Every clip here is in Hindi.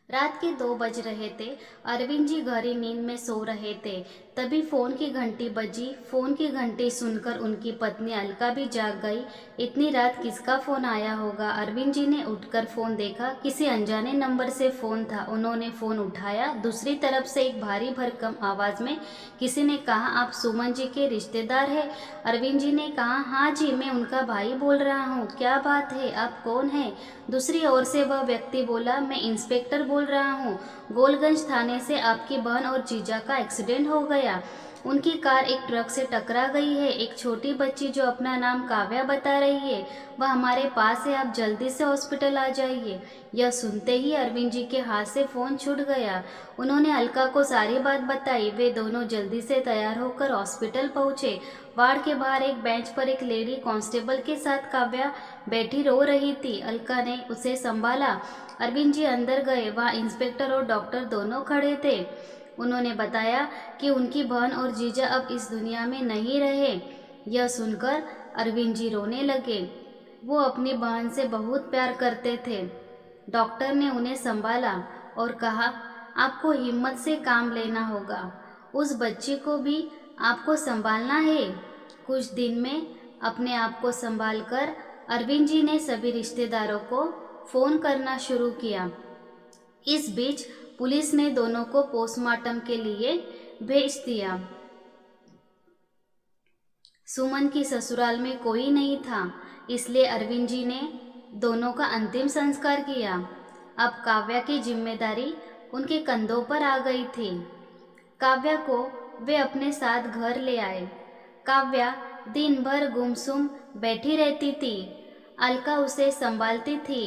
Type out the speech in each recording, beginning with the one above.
रात के 2 बज रहे थे। अरविंद जी गहरी नींद में सो रहे थे। तभी फोन की घंटी बजी। फोन की घंटी सुनकर उनकी पत्नी अलका भी जाग गई। इतनी रात किसका फोन आया होगा? अरविंद जी ने उठकर फोन देखा। किसी अनजाने नंबर से फोन था। उन्होंने फोन उठाया। दूसरी तरफ से एक भारी भरकम आवाज में किसी ने कहा, आप सुमन जी के रिश्तेदार हैं? अरविंद जी ने कहा, हाँ जी, मैं उनका भाई बोल रहा हूँ। क्या बात है, आप कौन हैं? दूसरी ओर से वह व्यक्ति बोला, मैं इंस्पेक्टर बोल रहा हूँ। गोलगंज थाने से आपकी बहन और जीजा का एक्सीडेंट हो गया। उनकी कार एक ट्रक से टकरा गई है। एक छोटी बच्ची जो अपना नाम काव्या बता रही है, वह हमारे पास है। आप जल्दी से हॉस्पिटल आ जाइए। यह सुनते ही अरविंद जी के हाथ से फोन छूट गया। उन्होंने अलका को सारी बात बताई। वे दोनों जल्दी से तैयार होकर हॉस्पिटल पहुंचे। वार्ड के बाहर एक बेंच पर एक लेडी कांस्टेबल के साथ काव्या बैठी रो रही थी। अलका ने उसे संभाला। अरविंद जी अंदर गए। वहाँ इंस्पेक्टर और डॉक्टर दोनों खड़े थे। उन्होंने बताया कि उनकी बहन और जीजा अब इस दुनिया में नहीं रहे। यह सुनकर अरविंद जी रोने लगे। वो अपनी बहन से बहुत प्यार करते थे। डॉक्टर ने उन्हें संभाला और कहा, आपको हिम्मत से काम लेना होगा। उस बच्ची को भी आपको संभालना है। कुछ दिन में अपने आप को संभालकर अरविंद जी ने सभी रिश्तेदारों को फोन करना शुरू किया। इस बीच पुलिस ने दोनों को पोस्टमार्टम के लिए भेज दिया। सुमन की ससुराल में कोई नहीं था, इसलिए अरविंद जी ने दोनों का अंतिम संस्कार किया। अब काव्या की जिम्मेदारी उनके कंधों पर आ गई थी। काव्या को वे अपने साथ घर ले आए। काव्या दिन भर गुमसुम बैठी रहती थी। अलका उसे संभालती थी,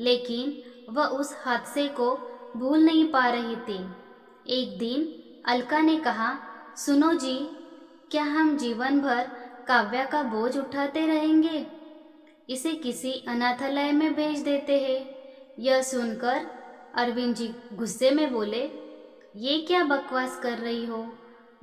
लेकिन वह उस हादसे को भूल नहीं पा रही थी। एक दिन अलका ने कहा, सुनो जी, क्या हम जीवन भर काव्या का बोझ उठाते रहेंगे? इसे किसी अनाथालय में भेज देते हैं। यह सुनकर अरविंद जी गुस्से में बोले, ये क्या बकवास कर रही हो?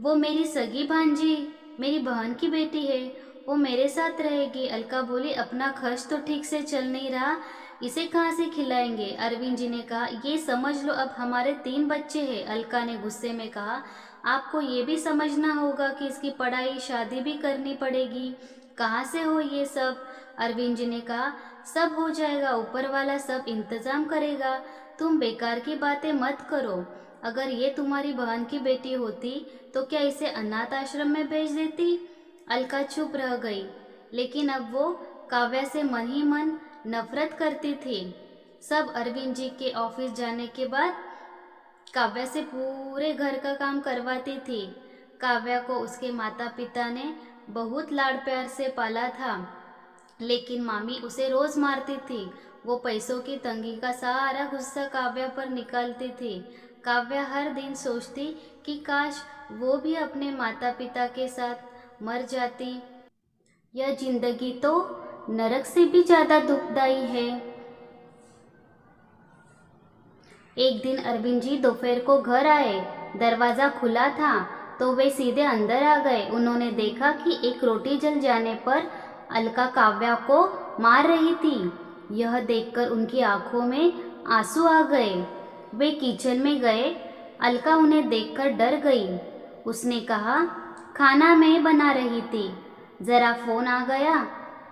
वो मेरी सगी भांजी, मेरी बहन की बेटी है, वो मेरे साथ रहेगी। अलका बोली, अपना खर्च तो ठीक से चल नहीं रहा, इसे कहाँ से खिलाएंगे? अरविंद जी ने कहा, ये समझ लो अब हमारे 3 बच्चे हैं। अलका ने गुस्से में कहा, आपको ये भी समझना होगा कि इसकी पढ़ाई शादी भी करनी पड़ेगी। कहाँ से हो ये सब? अरविंद जी ने कहा, सब हो जाएगा, ऊपर वाला सब इंतजाम करेगा। तुम बेकार की बातें मत करो। अगर ये तुम्हारी बहन की बेटी होती तो क्या इसे अनाथ आश्रम में भेज देती? अलका चुप रह गई, लेकिन अब वो काव्या से मन ही मन नफरत करती थी। सब अरविंद जी के ऑफिस जाने के बाद काव्या से पूरे घर का काम करवाती थी। काव्या को उसके माता पिता ने बहुत लाड प्यार से पाला था, लेकिन मामी उसे रोज मारती थी। वो पैसों की तंगी का सारा गुस्सा काव्या पर निकालती थी। काव्या हर दिन सोचती कि काश वो भी अपने माता पिता के साथ मर जाती। यह जिंदगी तो नरक से भी ज्यादा दुखदाई है। एक दिन अरविंद जी दोपहर को घर आए। दरवाजा खुला था तो वे सीधे अंदर आ गए। उन्होंने देखा कि एक रोटी जल जाने पर अलका काव्या को मार रही थी। यह देखकर उनकी आंखों में आंसू आ गए। वे किचन में गए। अलका उन्हें देखकर डर गई। उसने कहा, खाना मैं बना रही थी, जरा फोन आ गया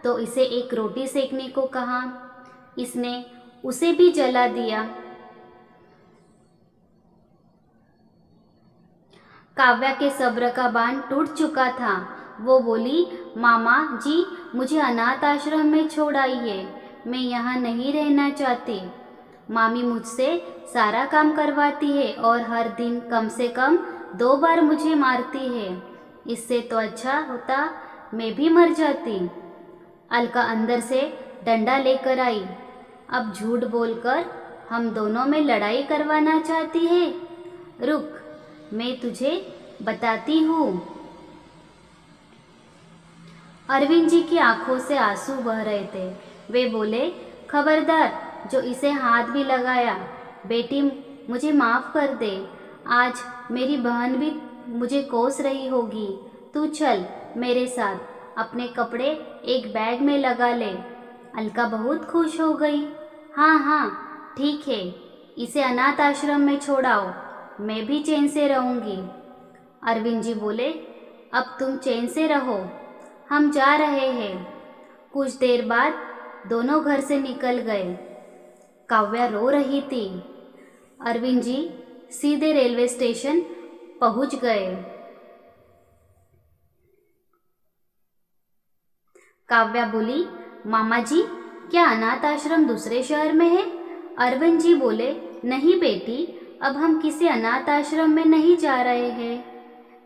तो इसे एक रोटी सेकने को कहा। इसने उसे भी जला दिया। काव्या के सब्र का बांध टूट चुका था। वो बोली, मामा जी, मुझे अनाथ आश्रम में छोड़ आइए, मैं यहाँ नहीं रहना चाहती। मामी मुझसे सारा काम करवाती है और हर दिन कम से कम 2 बार मुझे मारती है। इससे तो अच्छा होता मैं भी मर जाती। अलका अंदर से डंडा लेकर आई। अब झूठ बोलकर हम दोनों में लड़ाई करवाना चाहती है? रुक, मैं तुझे बताती हूँ। अरविंद जी की आंखों से आंसू बह रहे थे। वे बोले, खबरदार जो इसे हाथ भी लगाया। बेटी, मुझे माफ कर दे। आज मेरी बहन भी मुझे कोस रही होगी। तू चल मेरे साथ, अपने कपड़े एक बैग में लगा ले। अलका बहुत खुश हो गई। हाँ हाँ ठीक है, इसे अनाथ आश्रम में छोड़ाओ, मैं भी चैन से रहूँगी। अरविंद जी बोले, अब तुम चैन से रहो, हम जा रहे हैं। कुछ देर बाद दोनों घर से निकल गए। काव्या रो रही थी। अरविंद जी सीधे रेलवे स्टेशन पहुंच गए। काव्या बोली, मामा जी, क्या अनाथ आश्रम दूसरे शहर में है? अरविंद जी बोले, नहीं बेटी, अब हम किसी अनाथ आश्रम में नहीं जा रहे हैं।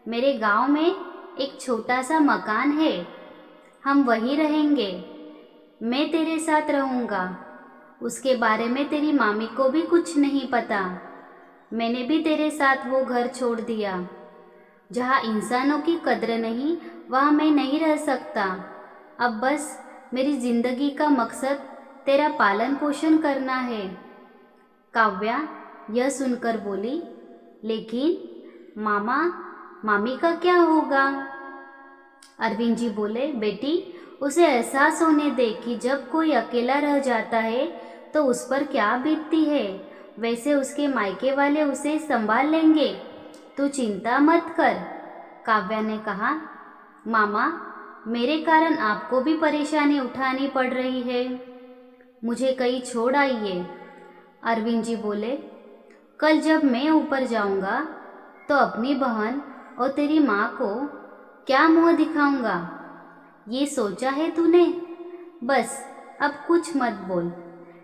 मेरे गांव में एक छोटा सा मकान है, हम वहीं रहेंगे। मैं तेरे साथ रहूँगा। उसके बारे में तेरी मामी को भी कुछ नहीं पता। मैंने भी तेरे साथ वो घर छोड़ दिया। जहाँ इंसानों की कद्र नहीं, वहाँ मैं नहीं रह सकता। अब बस मेरी जिंदगी का मकसद तेरा पालन पोषण करना है। काव्या यह सुनकर बोली, लेकिन मामा, मामी का क्या होगा? अरविंद जी बोले, बेटी, उसे एहसास होने दे कि जब कोई अकेला रह जाता है तो उस पर क्या बीतती है। वैसे उसके मायके वाले उसे संभाल लेंगे, तू चिंता मत कर। काव्या ने कहा, मामा, मेरे कारण आपको भी परेशानी उठानी पड़ रही है, मुझे कहीं छोड़ आइए। अरविंद जी बोले, कल जब मैं ऊपर जाऊंगा तो अपनी बहन और तेरी माँ को क्या मुँह दिखाऊंगा, ये सोचा है तूने? बस अब कुछ मत बोल,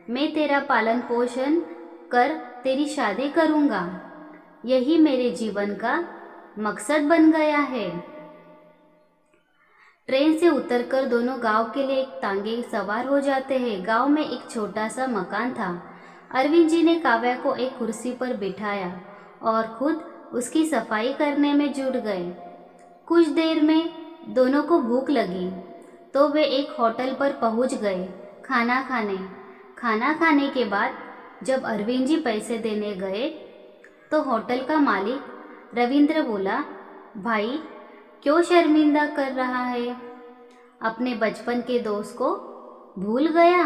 मैं तेरा पालन पोषण कर तेरी शादी करूँगा। यही मेरे जीवन का मकसद बन गया है। ट्रेन से उतरकर दोनों गांव के लिए एक तांगे सवार हो जाते हैं। गांव में एक छोटा सा मकान था। अरविंद जी ने काव्या को एक कुर्सी पर बिठाया और खुद उसकी सफाई करने में जुट गए। कुछ देर में दोनों को भूख लगी तो वे एक होटल पर पहुंच गए खाना खाने के बाद जब अरविंद जी पैसे देने गए तो होटल का मालिक रविंद्र बोला, भाई, क्यों शर्मिंदा कर रहा है? अपने बचपन के दोस्त को भूल गया?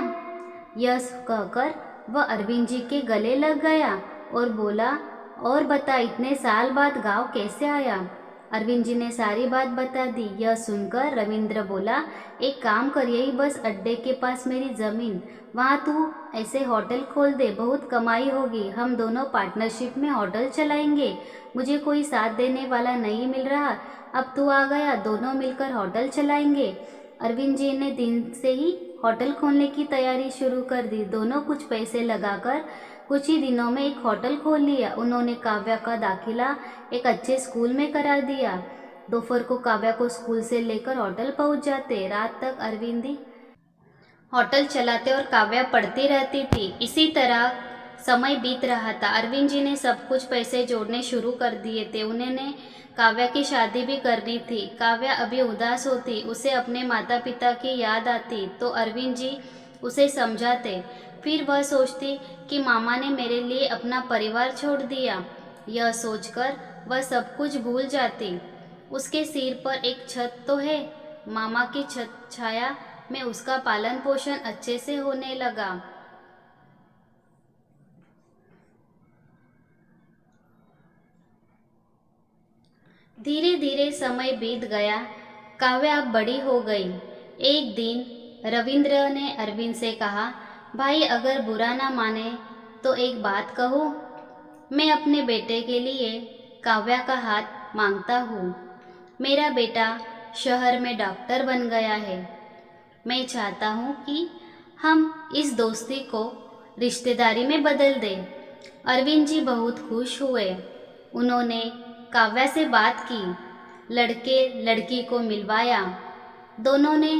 यह कहकर वह अरविंद जी के गले लग गया और बोला, और बता, इतने साल बाद गांव कैसे आया? अरविंद जी ने सारी बात बता दी। यह सुनकर रविंद्र बोला, एक काम कर, यही बस अड्डे के पास मेरी ज़मीन, वहाँ तू ऐसे होटल खोल दे, बहुत कमाई होगी। हम दोनों पार्टनरशिप में होटल चलाएंगे। मुझे कोई साथ देने वाला नहीं मिल रहा, अब तू आ गया, दोनों मिलकर होटल चलाएंगे। अरविंद जी ने दिन से ही होटल खोलने की तैयारी शुरू कर दी। दोनों कुछ पैसे लगाकर कुछ ही दिनों में एक होटल खोल लिया। उन्होंने काव्या का दाखिला एक अच्छे स्कूल में करा दिया। दोपहर को काव्या को स्कूल से लेकर होटल पहुंच जाते। रात तक अरविंदी होटल चलाते और काव्या पढ़ती रहती थी। इसी तरह समय बीत रहा था। अरविंद जी ने सब कुछ पैसे जोड़ने शुरू कर दिए थे। उन्होंने काव्या की शादी भी करनी थी। काव्या अभी उदास होती, उसे अपने माता पिता की याद आती तो अरविंद जी उसे समझाते। फिर वह सोचती कि मामा ने मेरे लिए अपना परिवार छोड़ दिया। यह सोचकर वह सब कुछ भूल जाती। उसके सिर पर एक छत तो है, मामा की छत छाया में उसका पालन पोषण अच्छे से होने लगा। धीरे धीरे समय बीत गया। काव्या अब बड़ी हो गई। एक दिन रविंद्र ने अरविंद से कहा, भाई, अगर बुरा ना माने तो एक बात कहूँ। मैं अपने बेटे के लिए काव्या का हाथ मांगता हूँ। मेरा बेटा शहर में डॉक्टर बन गया है। मैं चाहता हूँ कि हम इस दोस्ती को रिश्तेदारी में बदल दें। अरविंद जी बहुत खुश हुए। उन्होंने काव्या से बात की, लड़के लड़की को मिलवाया। दोनों ने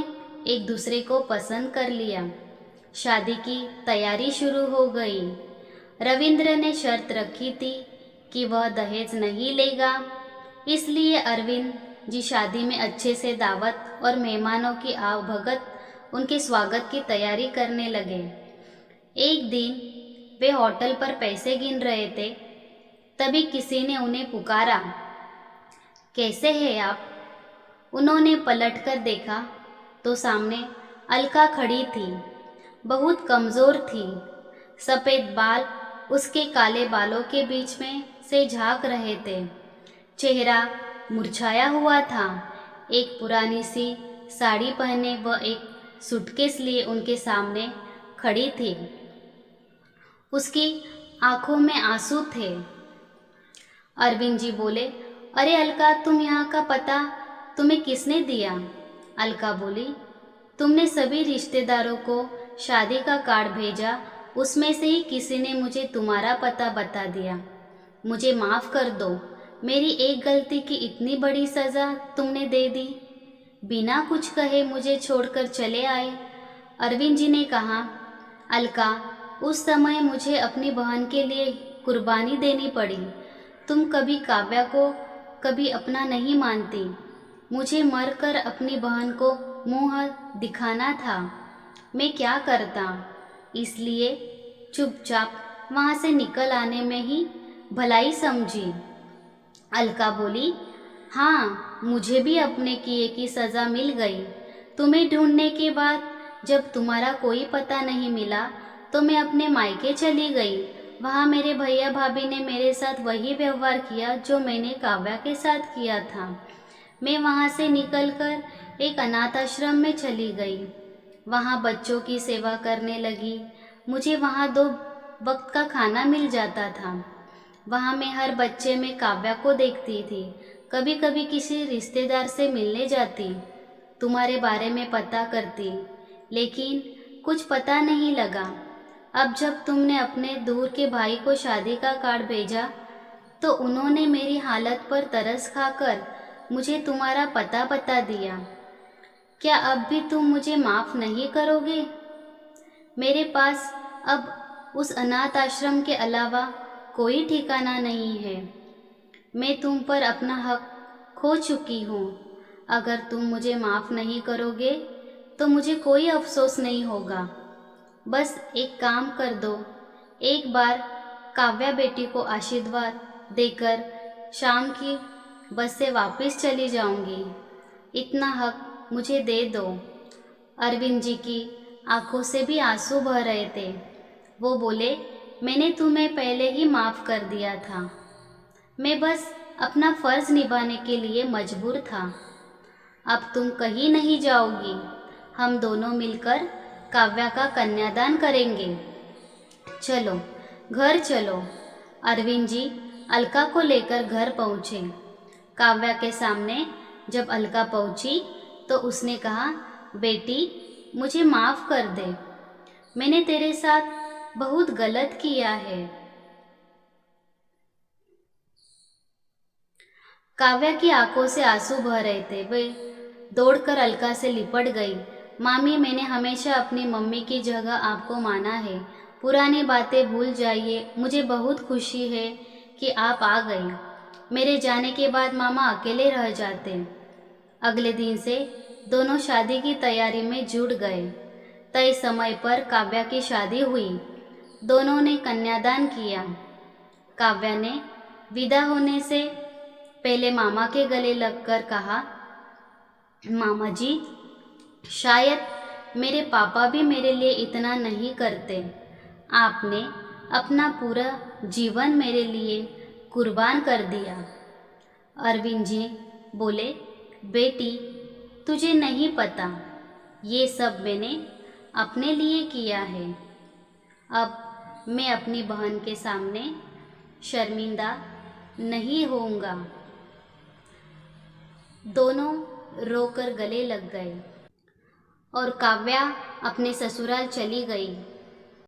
एक दूसरे को पसंद कर लिया। शादी की तैयारी शुरू हो गई। रविंद्र ने शर्त रखी थी कि वह दहेज नहीं लेगा, इसलिए अरविंद जी शादी में अच्छे से दावत और मेहमानों की आवभगत, उनके स्वागत की तैयारी करने लगे। एक दिन वे होटल पर पैसे गिन रहे थे, तभी किसी ने उन्हें पुकारा, कैसे हैं आप? उन्होंने पलटकर देखा तो सामने अलका खड़ी थी। बहुत कमज़ोर थी, सफ़ेद बाल उसके काले बालों के बीच में से झांक रहे थे। चेहरा मुरझाया हुआ था। एक पुरानी सी साड़ी पहने वह एक सूटकेस लिए उनके सामने खड़ी थी। उसकी आंखों में आंसू थे। अरविंद जी बोले, अरे अलका, तुम यहाँ का पता तुम्हें किसने दिया? अलका बोली, तुमने सभी रिश्तेदारों को शादी का कार्ड भेजा, उसमें से ही किसी ने मुझे तुम्हारा पता बता दिया। मुझे माफ़ कर दो, मेरी एक गलती की इतनी बड़ी सज़ा तुमने दे दी। बिना कुछ कहे मुझे छोड़कर चले आए। अरविंद जी ने कहा, अलका, उस समय मुझे अपनी बहन के लिए कुर्बानी देनी पड़ी। तुम कभी काव्या को कभी अपना नहीं मानती। मुझे मरकर अपनी बहन को मुंह दिखाना था। मैं क्या करता? इसलिए चुपचाप वहाँ से निकल आने में ही भलाई समझी। अलका बोली, हाँ, मुझे भी अपने किए की सज़ा मिल गई। तुम्हें ढूंढने के बाद जब तुम्हारा कोई पता नहीं मिला तो मैं अपने मायके चली गई। वहाँ मेरे भैया भाभी ने मेरे साथ वही व्यवहार किया जो मैंने काव्या के साथ किया था। मैं वहाँ से निकलकर एक अनाथ आश्रम में चली गई। वहाँ बच्चों की सेवा करने लगी। मुझे वहाँ 2 वक्त का खाना मिल जाता था। वहाँ मैं हर बच्चे में काव्या को देखती थी। कभी कभी किसी रिश्तेदार से मिलने जाती, तुम्हारे बारे में पता करती, लेकिन कुछ पता नहीं लगा। अब जब तुमने अपने दूर के भाई को शादी का कार्ड भेजा तो उन्होंने मेरी हालत पर तरस खाकर मुझे तुम्हारा पता बता दिया। क्या अब भी तुम मुझे माफ़ नहीं करोगे? मेरे पास अब उस अनाथ आश्रम के अलावा कोई ठिकाना नहीं है। मैं तुम पर अपना हक खो चुकी हूँ। अगर तुम मुझे माफ़ नहीं करोगे तो मुझे कोई अफसोस नहीं होगा। बस एक काम कर दो, एक बार काव्या बेटी को आशीर्वाद देकर शाम की बस से वापस चली जाऊंगी। इतना हक मुझे दे दो। अरविंद जी की आंखों से भी आंसू बह रहे थे। वो बोले, मैंने तुम्हें पहले ही माफ़ कर दिया था। मैं बस अपना फ़र्ज़ निभाने के लिए मजबूर था। अब तुम कहीं नहीं जाओगी। हम दोनों मिलकर काव्या का कन्यादान करेंगे। चलो, घर चलो। अरविंद जी अलका को लेकर घर पहुँचे। काव्या के सामने जब अलका पहुँची तो उसने कहा, बेटी, मुझे माफ़ कर दे। मैंने तेरे साथ बहुत गलत किया है। काव्या की आंखों से आंसू बह रहे थे। वे दौड़कर अलका से लिपट गई। मामी, मैंने हमेशा अपनी मम्मी की जगह आपको माना है। पुरानी बातें भूल जाइए। मुझे बहुत खुशी है कि आप आ गई। मेरे जाने के बाद मामा अकेले रह जाते। अगले दिन से दोनों शादी की तैयारी में जुट गए। तय समय पर काव्या की शादी हुई। दोनों ने कन्यादान किया। काव्या ने विदा होने से पहले मामा के गले लगकर कहा, मामा जी, शायद मेरे पापा भी मेरे लिए इतना नहीं करते। आपने अपना पूरा जीवन मेरे लिए कुर्बान कर दिया। अरविंद जी बोले, बेटी, तुझे नहीं पता, ये सब मैंने अपने लिए किया है। अब मैं अपनी बहन के सामने शर्मिंदा नहीं होऊंगा। दोनों रोकर गले लग गए और काव्या अपने ससुराल चली गई।